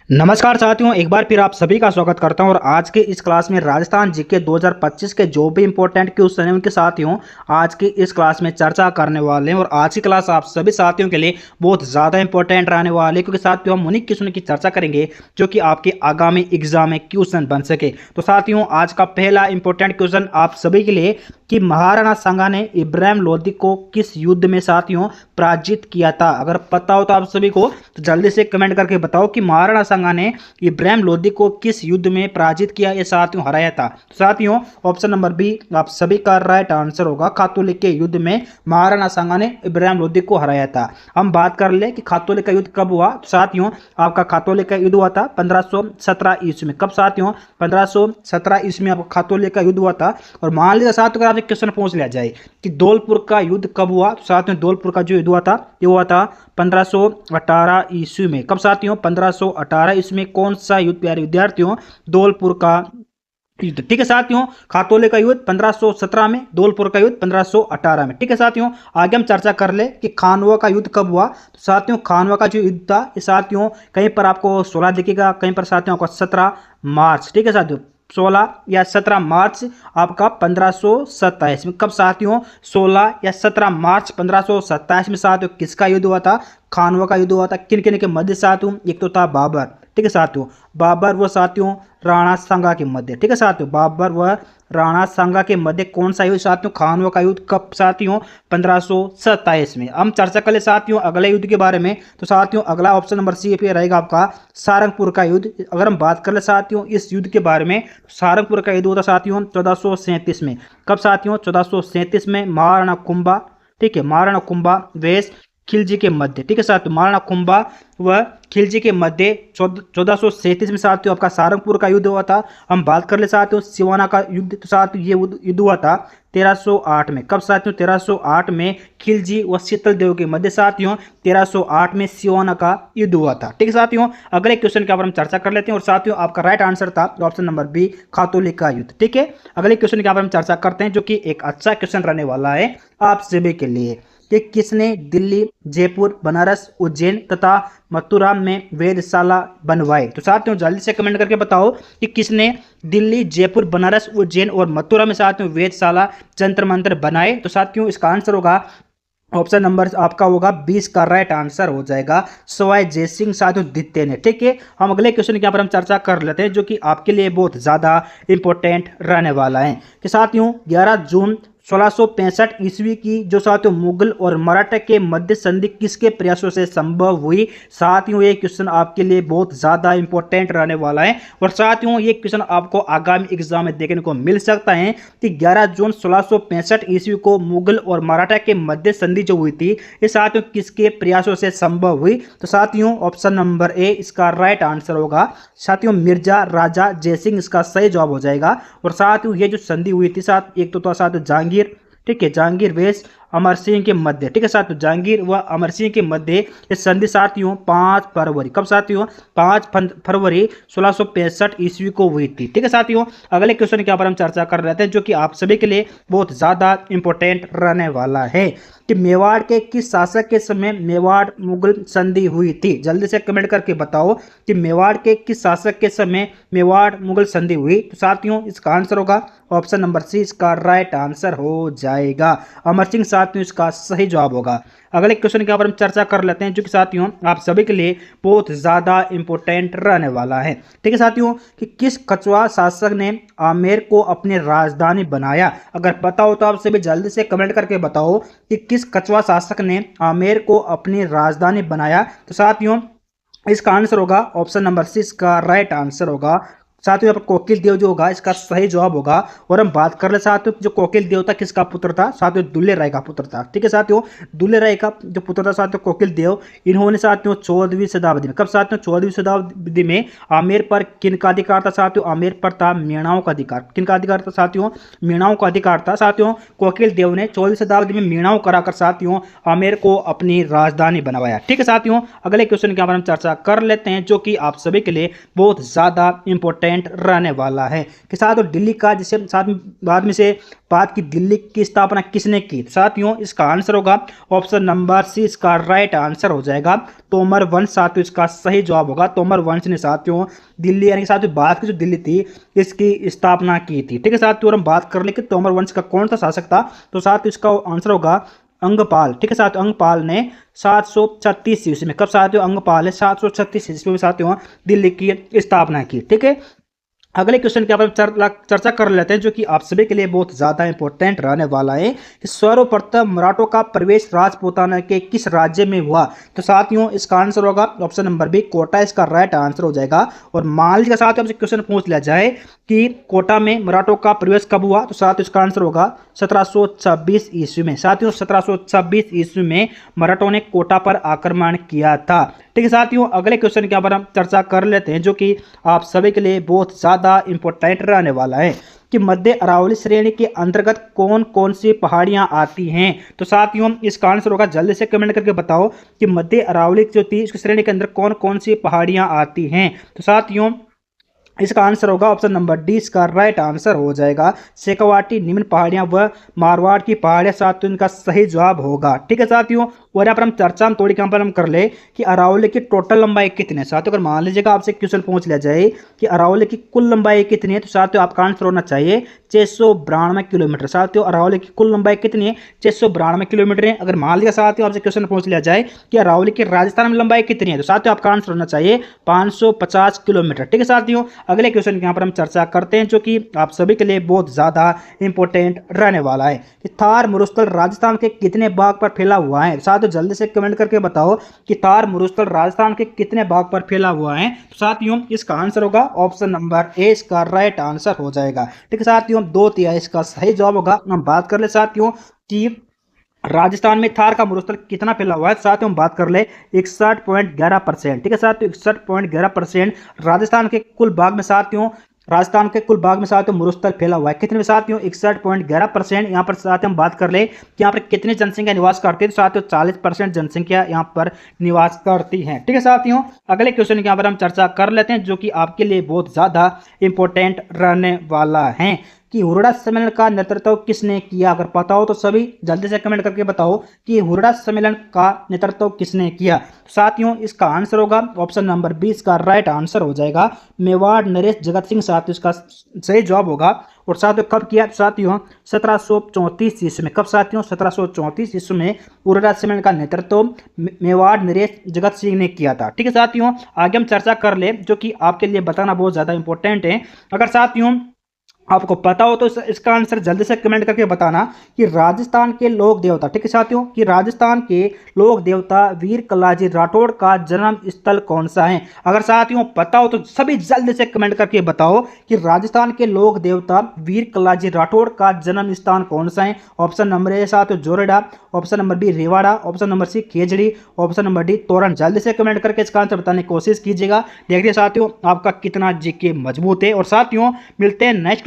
नमस्कार साथियों, एक बार फिर आप सभी का स्वागत करता हूं और आज के इस क्लास में राजस्थान जीके 2025 के जो भी इंपॉर्टेंट क्वेश्चन हैं उनके साथियों आज की इस क्लास में चर्चा करने वाले हैं। और आज की क्लास आप सभी साथियों के लिए बहुत ज़्यादा इंपॉर्टेंट रहने वाले हैं, क्योंकि साथियों हम उन्हीं क्वेश्चन की चर्चा करेंगे जो कि आपके आगामी एग्जाम में क्वेश्चन बन सके। तो साथियों आज का पहला इंपॉर्टेंट क्वेश्चन आप सभी के लिए कि महाराणा सांगा ने इब्राहिम लोदी को किस युद्ध में साथियों पराजित किया था। अगर पता हो तो आप सभी को तो जल्दी से कमेंट करके बताओ कि महाराणा सांगा ने इब्राहिम लोदी को किस युद्ध में पराजित किया या साथियों हराया था। तो साथियों ऑप्शन नंबर बी आप सभी का राइट आंसर होगा। खातौली के युद्ध में महाराणा सांगा ने इब्राहिम लोदी को हराया था। हम बात कर ले कि खातौली का युद्ध कब हुआ। तो साथियों आपका खातौली का युद्ध हुआ था 1517 ईस्वी में। कब साथियों 1517 ईस्वी में आपका खातौली का युद्ध हुआ था। और मान लीजिए साथियों अगर आपसे क्वेश्चन पूछ लिया जाए कि धौलपुर का युद्ध कब हुआ, तो साथियों धौलपुर का जो युद्ध हुआ था ये हुआ था 1518 ईस्वी में। कब साथियों 1518 ईस्वी में। कौन सा युद्ध प्यारे विद्यार्थियों? धौलपुर का युद्ध। ठीक है साथियों खातौली का युद्ध 1517 में, धौलपुर का युद्ध 1518 में। ठीक है साथियों आगे हम चर्चा कर ले कि खानवा का युद्ध कब हुआ। तो साथियों खानवा का जो युद्ध था ये साथियों कहीं पर आपको 16 दिखेगा, कहीं पर साथियों आपको 17 मार्च। ठीक है साथियों 16 या 17 मार्च आपका 1527 में। कब साथियों 16 या 17 मार्च 1527 में साथियों किसका युद्ध हुआ था? खानवा का युद्ध हुआ था। किन किन के मध्य साथियों? एक तो था बाबर, ठीक है साथियों बाबर व साथियों राणा सांगा के मध्य। ठीक है साथियों बाबर व राणा सांगा के मध्य कौन सा युद्ध साथियों? खानवा का युद्ध। कब साथियों 1527 में। हम चर्चा कर ले साथियों अगले युद्ध के बारे में। तो साथियों अगला ऑप्शन नंबर सी पे रहेगा आपका सारंगपुर का युद्ध। अगर हम बात कर ले साथियों इस युद्ध के बारे में, सारंगपुर का युद्ध होता साथियों 1437 में। कब साथियों 1437 में महाराणा कुंभा, ठीक है महाराणा कुंभा वेश खिलजी के मध्य। ठीक है साथियों महाराणा कुंभा व खिलजी के मध्य 1437 में साथियों आपका सारंगपुर का युद्ध हुआ था। हम बात कर ले साथियों सिवाना का युद्ध। तो साथियों ये युद्ध हुआ था 1308 में। कब साथियों 1308 में खिलजी व शीतल देव के मध्य साथियों 1308 में सिवाना का युद्ध हुआ था। ठीक है साथियों अगले क्वेश्चन के ऊपर हम चर्चा कर लेते हैं। और साथियों आपका राइट आंसर था ऑप्शन नंबर बी खातौली का युद्ध। ठीक है अगले क्वेश्चन के ऊपर हम चर्चा करते हैं जो कि एक अच्छा क्वेश्चन रहने वाला है आप सभी के लिए कि किसने दिल्ली, जयपुर, बनारस, उज्जैन तथा मथुरा में वेधशाला बनवाए। तो साथियों जल्दी से कमेंट करके बताओ कि किसने दिल्ली, जयपुर, बनारस, उज्जैन और मथुरा में साथियों वेधशाला जंतर मंत्र बनाए। तो साथियों इसका आंसर होगा ऑप्शन नंबर आपका होगा 20 का राइट आंसर हो जाएगा सवाई जय सिंह साधु द्वितीय ने। ठीक है हम अगले क्वेश्चन के यहाँ पर हम चर्चा कर लेते हैं जो कि आपके लिए बहुत ज़्यादा इंपॉर्टेंट रहने वाला है कि साथियों 11 जून 1665 ईस्वी की जो साथियों मुगल और मराठा के मध्य संधि किसके प्रयासों से संभव हुई। साथियों ये क्वेश्चन आपके लिए बहुत ज़्यादा इंपॉर्टेंट रहने वाला है। और साथियों ये क्वेश्चन आपको आगामी एग्जाम में देखने को मिल सकता है कि 11 जून 1665 ईस्वी को मुगल और मराठा के मध्य संधि जो हुई थी ये साथियों किसके प्रयासों से संभव हुई। तो साथियों ऑप्शन नंबर ए इसका राइट आंसर होगा साथियों मिर्जा राजा जयसिंह इसका सही जवाब हो जाएगा। और साथियों ये जो संधि हुई थी साथ एक तो साथियों जहांगीर, ठीक है जहांगीर वेश अमर सिंह के मध्य। ठीक है साथियों जहांगीर व अमर सिंह के मध्य ये संधि साथियों 5 फरवरी। कब साथियों 5 फरवरी 1665 ईस्वी को हुई थी। ठीक है साथियों अगले क्वेश्चन के ऊपर हम चर्चा कर रहे थे जो कि आप सभी के लिए बहुत ज़्यादा इंपॉर्टेंट रहने वाला है कि मेवाड़ के किस शासक के समय मेवाड़ मुगल संधि हुई थी। जल्दी से कमेंट करके बताओ कि मेवाड़ के किस शासक के समय मेवाड़ मुगल संधि हुई। तो साथियों इसका आंसर होगा ऑप्शन नंबर सी इसका राइट आंसर हो जाएगा अमर सिंह साथियों इसका सही जवाब होगा। अगले क्वेश्चन के ऊपर हम चर्चा कर लेते हैं जो कि साथियों आप सभी के लिए बहुत ज़्यादा इंपॉर्टेंट रहने वाला है। ठीक है साथियों कि किस कछुआ शासक ने आमेर को अपनी राजधानी बनाया। अगर पता हो तो आप सभी जल्दी से कमेंट करके बताओ कि किस कछुआ शासक ने आमेर को अपनी राजधानी बनाया। तो साथियों इसका आंसर होगा ऑप्शन नंबर सी इसका राइट आंसर होगा साथियों यहाँ पर कोकिल देव जो होगा इसका सही जवाब होगा। और हम बात कर ले साथियों जो कोकिल देव था किसका पुत्र था? साथियों दुल्ले राय का पुत्र था। ठीक है साथियों दुल्ले राय का जो पुत्र था साथियों कोकिल देव इन्होंने साथियों 14वीं शताब्दी में, कब साथियों 14वीं शताब्दी में आमेर पर किन का अधिकार था? साथियों आमेर पर था मीणाओं का अधिकार। किन का अधिकार था साथियों? मीणाओं का अधिकार था। साथियों कोकिल देव ने 14वीं शताब्दी में मीणाओं कराकर साथियों आमेर को अपनी राजधानी बनवाया। ठीक है साथियों अगले क्वेश्चन के ऊपर हम चर्चा कर लेते हैं जो कि आप सभी के लिए बहुत ज़्यादा इंपॉर्टेंट इंपॉर्टेंट रहने वाला है। कि साथियों दिल्ली का जिसे साथ में बाद में से बात की, दिल्ली की स्थापना किसने की? साथियों इसका आंसर होगा ऑप्शन नंबर सी, इसका राइट आंसर हो जाएगा तोमर वंश। साथियों इसका सही जवाब होगा तोमर वंश ने साथियों दिल्ली यानी कि साथियों भारत की जो दिल्ली थी इसकी स्थापना की थी। ठीक है साथियों, और हम बात कर ले कि तोमर वंश का कौन सा शासक था, तो साथियों इसका आंसर होगा अंगपाल। ठीक है साथियों, अंगपाल ने 736 ईस्वी में, कब साथियों? अंगपाल ने 736 ईस्वी में साथियों दिल्ली की स्थापना की। ठीक है, अगले क्वेश्चन के ऊपर चर्चा कर लेते हैं जो कि आप सभी के लिए बहुत ज्यादा इंपॉर्टेंट रहने वाला है कि सर्वप्रथम मराठों का प्रवेश राजपूताना के किस राज्य में हुआ? तो साथियों इसका आंसर होगा ऑप्शन नंबर बी, कोटा इसका राइट आंसर हो जाएगा। और मान लीजिए साथियों आपसे क्वेश्चन पूछ लिया जाए कि कोटा में मराठों का प्रवेश कब हुआ, तो साथियों इसका आंसर होगा 1726 ईस्वी में। साथियों 1726 ईस्वी में मराठों ने कोटा पर आक्रमण किया था। ठीक है साथियों, अगले क्वेश्चन के ऊपर हम चर्चा कर लेते हैं जो कि आप सभी के लिए बहुत ज्यादा इंपॉर्टेंट रहने वाला है कि मध्य अरावली श्रेणी के अंतर्गत कौन कौन सी पहाड़ियां आती हैं? तो साथियों इसका आंसर होगा, जल्दी से कमेंट करके बताओ कि मध्य अरावली जो थी इसकी श्रेणी के अंदर कौन कौन सी पहाड़ियां आती हैं? तो साथियों इसका आंसर होगा ऑप्शन नंबर डी, इसका राइट आंसर हो जाएगा शेखावाटी, निम्न पहाड़ियां व मारवाड़ की पहाड़ियां। साथियों इनका सही जवाब होगा। ठीक है साथियों, और यहाँ पर हम चर्चा में थोड़ी कम पर हम कर ले कि अरावली की टोटल लंबाई कितनी है। साथियों अगर मान लीजिएगा आपसे क्वेश्चन पूछ लिया जाए कि अरावली की कुल लंबाई कितनी है, तो साथियों आपका आंसर होना चाहिए 692 किलोमीटर। साथियों अरावली की कुल लंबाई कितनी है? 692 किलोमीटर है। अगर मान लिया साथियों आपसे क्वेश्चन पूछ लिया जाए कि अरावली की राजस्थान में लंबाई कितनी है, तो साथियों आपका आंसर होना चाहिए 550 किलोमीटर। ठीक है साथियों, अगले क्वेश्चन के यहाँ पर हम चर्चा करते हैं जो कि आप सभी के लिए बहुत ज्यादा इंपॉर्टेंट रहने वाला है कि थार मरुस्थल राजस्थान के कितने भाग पर फैला हुआ है? साथियों जल्दी से कमेंट करके बताओ कि थार मरुस्थल राजस्थान के कितने भाग पर फैला हुआ है? तो साथियों इसका आंसर होगा ऑप्शन नंबर ए, इसका राइट आंसर हो जाएगा। ठीक है साथियों, 2/3 इसका सही जवाब होगा। हम बात कर ले साथियों कि राजस्थान में थार का मरुस्थल कितना फैला हुआ है, साथ ही हम बात कर ले 61.11%। ठीक है साथियों, 61.11% राजस्थान के कुल भाग में साथियों राजस्थान के कुल भाग में साथियों मरुस्थल फैला हुआ है। कितने में साथियों? 61.11%। यहाँ पर साथियों हम बात कर ले कि यहाँ पर कितनी जनसंख्या निवास करती है, तो साथियों 40% जनसंख्या यहाँ पर निवास करती है। ठीक है साथियों, अगले क्वेश्चन के यहाँ पर हम चर्चा कर लेते हैं जो कि आपके लिए बहुत ज्यादा इंपॉर्टेंट रहने वाला है कि हुरडा सम्मेलन का नेतृत्व किसने किया? अगर पता हो तो सभी जल्दी से कमेंट करके बताओ कि हुरडा सम्मेलन का नेतृत्व किसने किया। साथियों इसका आंसर होगा ऑप्शन नंबर 20 का राइट आंसर हो जाएगा मेवाड़ नरेश जगत सिंह। साथियों इसका सही जवाब होगा। और साथियों कब किया? साथियों 1734 ईस्वी में। कब साथियों? 1734 ईस्वी में हुरडा सम्मेलन का नेतृत्व मेवाड़ नरेश जगत सिंह ने किया था। ठीक है साथियों, आगे हम चर्चा कर ले जो कि आपके लिए बताना बहुत ज्यादा इंपॉर्टेंट है। अगर साथियों आपको पता हो तो इसका आंसर जल्दी से कमेंट करके बताना कि राजस्थान के लोक देवता, ठीक है साथियों, कि राजस्थान के लोक देवता वीर कलाजी राठौड़ का जन्म स्थल कौन सा है? अगर साथियों पता हो तो सभी जल्दी से कमेंट करके बताओ कि राजस्थान के लोक देवता वीर कलाजी राठौड़ का जन्म स्थान कौन सा है? ऑप्शन नंबर ए साथियों जोरडा, ऑप्शन नंबर बी रेवाड़ा, ऑप्शन नंबर सी खेजड़ी, ऑप्शन नंबर डी तोरण। जल्दी से कमेंट करके इसका आंसर बताने की कोशिश कीजिएगा। देखिए साथियों आपका कितना जीके मजबूत है। और साथियों मिलते हैं नेक्स्ट